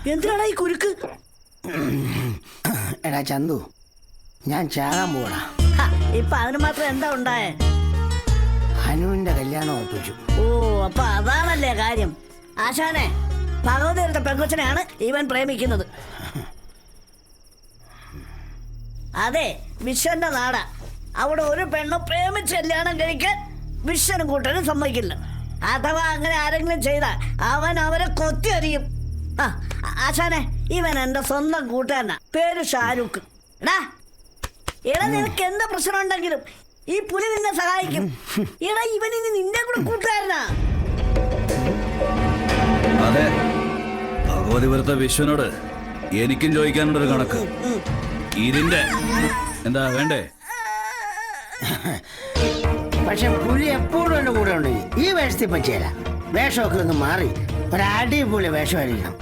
എന്തിനാണ് ഈ കുരുക്ക്? എടാ ചന്തു, ഞാൻ ചാകാൻ പോടാ. ഇപ്പൊ അതിന് മാത്രം എന്താ ഉണ്ടായേ? ഹനുവിന്റെ കല്യാണം ഉറപ്പിച്ചു. ഓ, അപ്പൊ അതാണല്ലേ കാര്യം. ആശാനെ, ഭഗവതി എടുത്ത പെങ്കൊച്ചനെയാണ് ഇവൻ പ്രേമിക്കുന്നത്. അതെ, വിശ്വന്റെ നാടാ. അവിടെ ഒരു പെണ്ണ് പ്രേമിച്ച് കല്യാണം കഴിക്കാൻ വിശ്വനും കൂട്ടനും സമ്മതിക്കില്ല. അഥവാ അങ്ങനെ ആരെങ്കിലും ചെയ്താൽ അവൻ അവരെ കൊത്തി അറിയും. ആശാനെ, ഇവൻ എന്റെ സ്വന്തം കൂട്ടുകാരനാ, പേര് ഷാരൂഖ്. എടാ നിനക്ക് എന്താ പ്രശ്നം ഉണ്ടെങ്കിലും ഈ പുലി നിന്നെ സഹായിക്കും. എടാ ഇവൻ ഇനി നിന്റെ കൂടെ കൂട്ടുകാരനാ. അതെ, ഭഗവതി വെറുത്ത വിശ്വനോട് എനിക്കും ചോദിക്കാനുണ്ടൊരു കണക്ക്. ഇതിന്റെ എന്താ വേണ്ടേ? പക്ഷെ പുലി എപ്പോഴും എന്റെ കൂടെ ഉണ്ട്. ഈ വേഷത്തിൽ പറ്റിയല്ല. വേഷമൊക്കെ ഒന്ന് മാറി ഒരടിപൊളി വേഷമായിരിക്കണം.